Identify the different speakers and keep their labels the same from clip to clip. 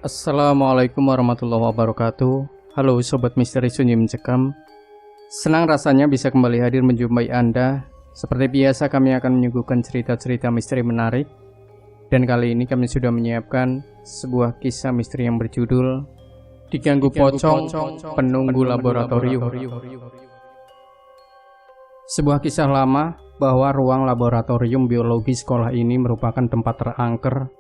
Speaker 1: Assalamualaikum warahmatullahi wabarakatuh. Halo Sobat Misteri Sunyi Mencekam. Senang rasanya bisa kembali hadir menjumpai Anda. Seperti biasa kami akan menyuguhkan cerita-cerita misteri menarik. Dan kali ini kami sudah menyiapkan sebuah kisah misteri yang berjudul Diganggu Pocong, Penunggu Laboratorium. Sebuah kisah lama bahwa ruang laboratorium biologi sekolah ini merupakan tempat terangker.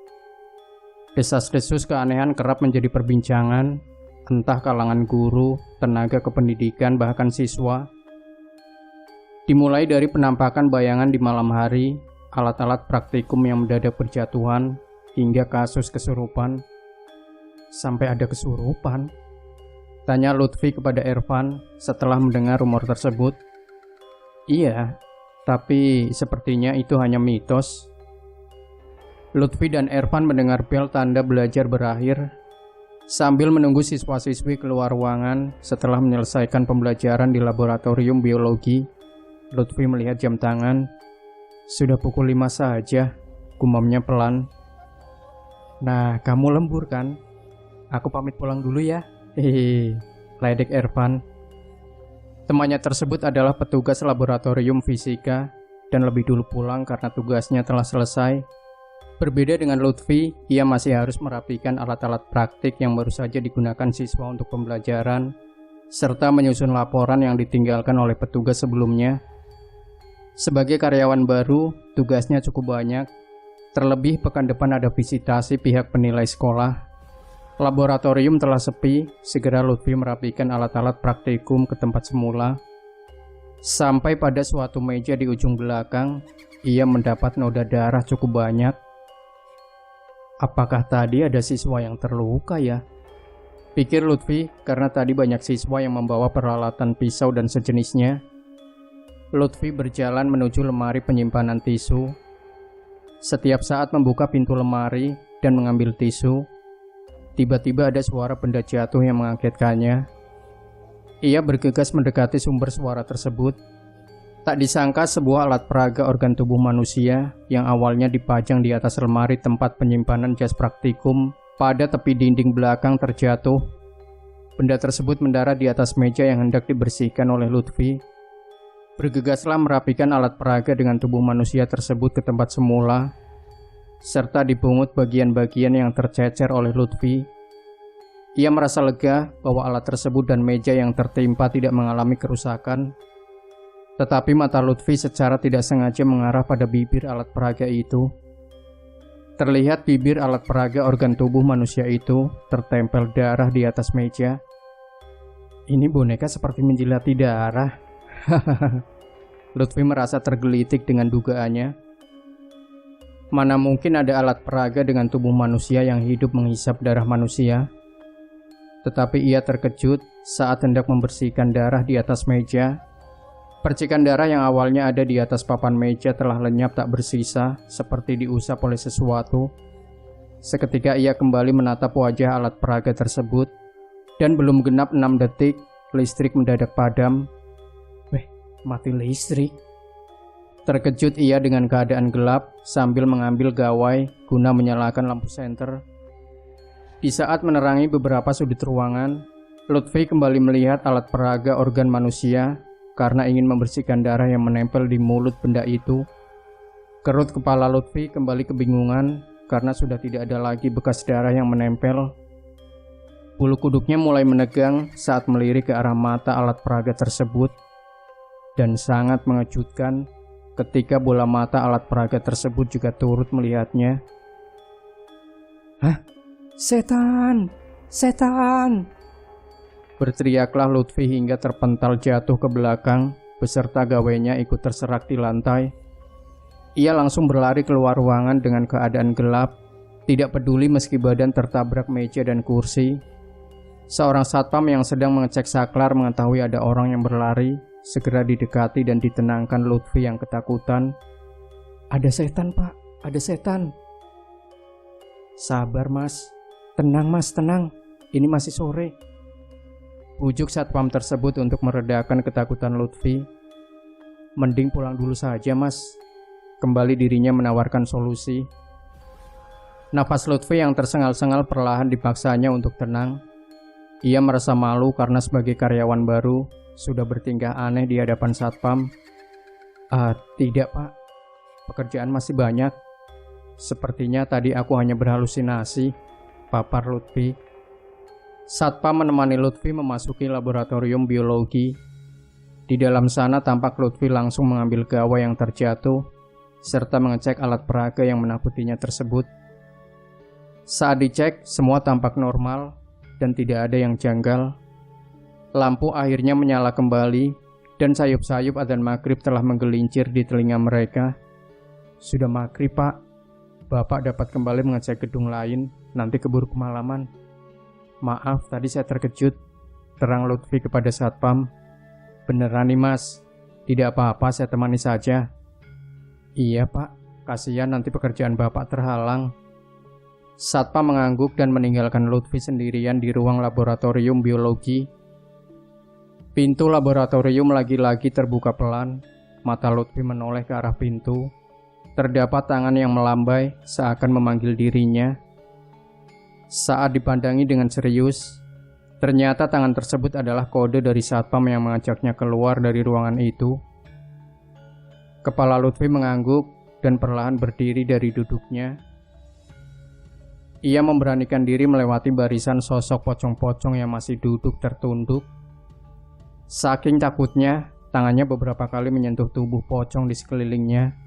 Speaker 1: Desas-desus keanehan kerap menjadi perbincangan, entah kalangan guru, tenaga kependidikan, bahkan siswa. Dimulai dari penampakan bayangan di malam hari, alat-alat praktikum yang mendadak berjatuhan, hingga kasus kesurupan. Sampai ada kesurupan? Tanya Lutfi kepada Ervan setelah mendengar rumor tersebut. Iya, tapi sepertinya itu hanya mitos. Lutfi dan Ervan mendengar bel tanda belajar berakhir sambil menunggu siswa-siswi keluar ruangan setelah menyelesaikan pembelajaran di laboratorium biologi. Lutfi melihat jam tangan. Sudah pukul 5 saja, gumamnya pelan. Nah, kamu lembur kan? Aku pamit pulang dulu ya. Hehehe, ledek Ervan. Temannya tersebut adalah petugas laboratorium fisika dan lebih dulu pulang karena tugasnya telah selesai. Berbeda dengan Lutfi, ia masih harus merapikan alat-alat praktik yang baru saja digunakan siswa untuk pembelajaran, serta menyusun laporan yang ditinggalkan oleh petugas sebelumnya. Sebagai karyawan baru, tugasnya cukup banyak. Terlebih pekan depan ada visitasi pihak penilai sekolah. Laboratorium telah sepi, segera Lutfi merapikan alat-alat praktikum ke tempat semula. Sampai pada suatu meja di ujung belakang, ia mendapat noda darah cukup banyak. Apakah tadi ada siswa yang terluka ya? Pikir Lutfi karena tadi banyak siswa yang membawa peralatan pisau dan sejenisnya. Lutfi berjalan menuju lemari penyimpanan tisu. Setiap saat membuka pintu lemari dan mengambil tisu, tiba-tiba ada suara benda jatuh yang mengagetkannya. Ia bergegas mendekati sumber suara tersebut. Tak disangka sebuah alat peraga organ tubuh manusia yang awalnya dipajang di atas lemari tempat penyimpanan jas praktikum pada tepi dinding belakang terjatuh. Benda tersebut mendarat di atas meja yang hendak dibersihkan oleh Lutfi. Bergegaslah merapikan alat peraga dengan tubuh manusia tersebut ke tempat semula, serta dipungut bagian-bagian yang tercecer oleh Lutfi. Ia merasa lega bahwa alat tersebut dan meja yang tertimpa tidak mengalami kerusakan. Tetapi mata Lutfi secara tidak sengaja mengarah pada bibir alat peraga itu. Terlihat bibir alat peraga organ tubuh manusia itu tertempel darah di atas meja. Ini boneka seperti menjilati darah. Lutfi merasa tergelitik dengan dugaannya. Mana mungkin ada alat peraga dengan tubuh manusia yang hidup menghisap darah manusia. Tetapi ia terkejut saat hendak membersihkan darah di atas meja. Percikan darah yang awalnya ada di atas papan meja telah lenyap tak bersisa, seperti diusap oleh sesuatu. Seketika ia kembali menatap wajah alat peraga tersebut, dan belum genap 6 detik, listrik mendadak padam. Mati listrik. Terkejut ia dengan keadaan gelap sambil mengambil gawai guna menyalakan lampu senter. Di saat menerangi beberapa sudut ruangan, Lutfi kembali melihat alat peraga organ manusia. Karena ingin membersihkan darah yang menempel di mulut benda itu. Kerut kepala Lutfi kembali kebingungan karena sudah tidak ada lagi bekas darah yang menempel. Bulu kuduknya mulai menegang saat melirik ke arah mata alat peraga tersebut. Dan sangat mengejutkan ketika bola mata alat peraga tersebut juga turut melihatnya. Hah? Setan! Setan! Berteriaklah Lutfi hingga terpental jatuh ke belakang, beserta gawainya ikut terserak di lantai. Ia langsung berlari keluar ruangan dengan keadaan gelap, tidak peduli meski badan tertabrak meja dan kursi. Seorang satpam yang sedang mengecek saklar mengetahui ada orang yang berlari, segera didekati dan ditenangkan Lutfi yang ketakutan. Ada setan, Pak, ada setan. Sabar, Mas. Tenang, Mas, tenang. Ini masih sore. Ujuk satpam tersebut untuk meredakan ketakutan Lutfi. Mending pulang dulu saja, Mas. Kembali dirinya menawarkan solusi. Nafas Lutfi yang tersengal-sengal perlahan dipaksanya untuk tenang. Ia merasa malu karena sebagai karyawan baru sudah bertingkah aneh di hadapan satpam. Tidak pak, pekerjaan masih banyak. Sepertinya tadi aku hanya berhalusinasi, papar Lutfi. Satpam menemani Lutfi memasuki laboratorium biologi. Di dalam sana tampak Lutfi langsung mengambil gawai yang terjatuh, serta mengecek alat peraga yang menakutinya tersebut. Saat dicek, semua tampak normal dan tidak ada yang janggal. Lampu akhirnya menyala kembali dan sayup-sayup adzan maghrib telah menggelincir di telinga mereka. Sudah maghrib pak, bapak dapat kembali mengecek gedung lain, nanti keburu kemalaman. Maaf, tadi saya terkejut, terang Lutfi kepada satpam. Beneran nih mas, tidak apa-apa, saya temani saja. Iya pak, kasihan nanti pekerjaan bapak terhalang. Satpam mengangguk dan meninggalkan Lutfi sendirian di ruang laboratorium biologi. Pintu laboratorium lagi-lagi terbuka pelan. Mata Lutfi menoleh ke arah pintu. Terdapat tangan yang melambai seakan memanggil dirinya. Saat dipandangi dengan serius, ternyata tangan tersebut adalah kode dari satpam yang mengajaknya keluar dari ruangan itu. Kepala Lutfi mengangguk dan perlahan berdiri dari duduknya. Ia memberanikan diri melewati barisan sosok pocong-pocong yang masih duduk tertunduk. Saking takutnya, tangannya beberapa kali menyentuh tubuh pocong di sekelilingnya.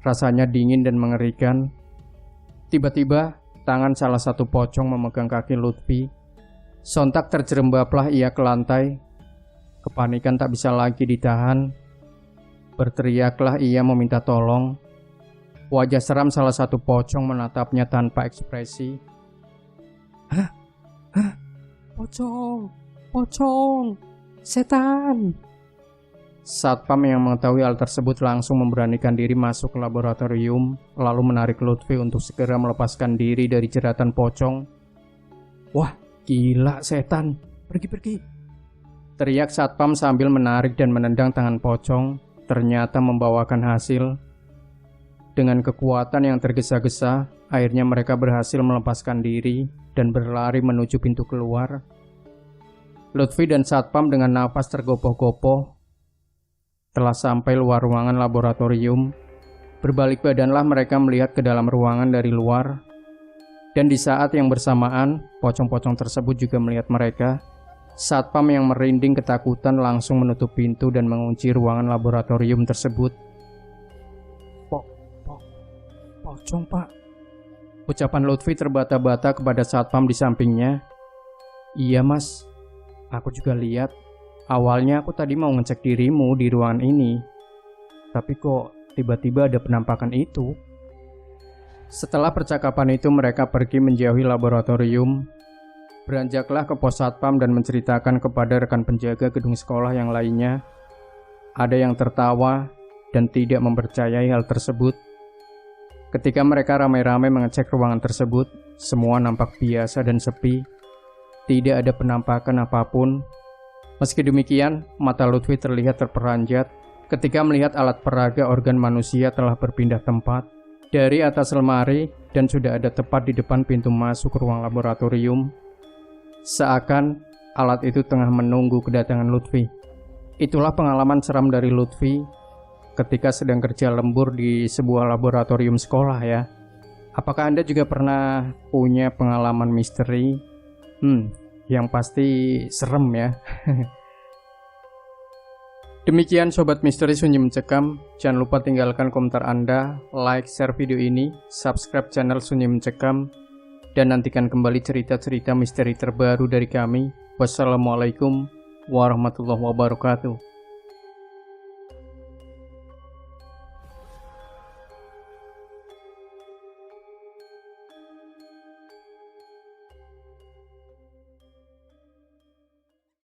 Speaker 1: Rasanya dingin dan mengerikan. Tiba-tiba, tangan salah satu pocong memegang kaki Lutfi. Sontak terjerembablah ia ke lantai. Kepanikan tak bisa lagi ditahan. Berteriaklah ia meminta tolong. Wajah seram salah satu pocong menatapnya tanpa ekspresi. Hah? Pocong, setan. Satpam yang mengetahui hal tersebut langsung memberanikan diri masuk ke laboratorium, lalu menarik Lutfi untuk segera melepaskan diri dari jeratan pocong. Wah, gila setan, pergi. Teriak satpam sambil menarik dan menendang tangan pocong, ternyata membawakan hasil. Dengan kekuatan yang tergesa-gesa, akhirnya mereka berhasil melepaskan diri dan berlari menuju pintu keluar. Lutfi dan satpam dengan napas tergopoh-gopoh telah sampai luar ruangan laboratorium. Berbalik badanlah mereka melihat ke dalam ruangan dari luar. Dan di saat yang bersamaan, pocong-pocong tersebut juga melihat mereka. Satpam yang merinding ketakutan langsung menutup pintu dan mengunci ruangan laboratorium tersebut. Pocong pak, ucapan Lutfi terbata-bata kepada satpam di sampingnya. Iya mas, aku juga lihat. Awalnya aku tadi mau ngecek dirimu di ruangan ini, tapi kok tiba-tiba ada penampakan itu. Setelah percakapan itu mereka pergi menjauhi laboratorium. Beranjaklah ke pos satpam dan menceritakan kepada rekan penjaga gedung sekolah yang lainnya. Ada yang tertawa dan tidak mempercayai hal tersebut. Ketika mereka ramai-ramai mengecek ruangan tersebut, semua nampak biasa dan sepi. Tidak ada penampakan apapun. Meski demikian, mata Lutfi terlihat terperanjat ketika melihat alat peraga organ manusia telah berpindah tempat dari atas lemari dan sudah ada tepat di depan pintu masuk ruang laboratorium. Seakan alat itu tengah menunggu kedatangan Lutfi. Itulah pengalaman seram dari Lutfi ketika sedang kerja lembur di sebuah laboratorium sekolah ya. Apakah Anda juga pernah punya pengalaman misteri? Yang pasti serem ya. Demikian Sobat Misteri Sunyi Mencekam. Jangan lupa tinggalkan komentar Anda, like, share video ini, subscribe channel Sunyi Mencekam, dan nantikan kembali cerita-cerita misteri terbaru dari kami. Wassalamualaikum warahmatullahi wabarakatuh.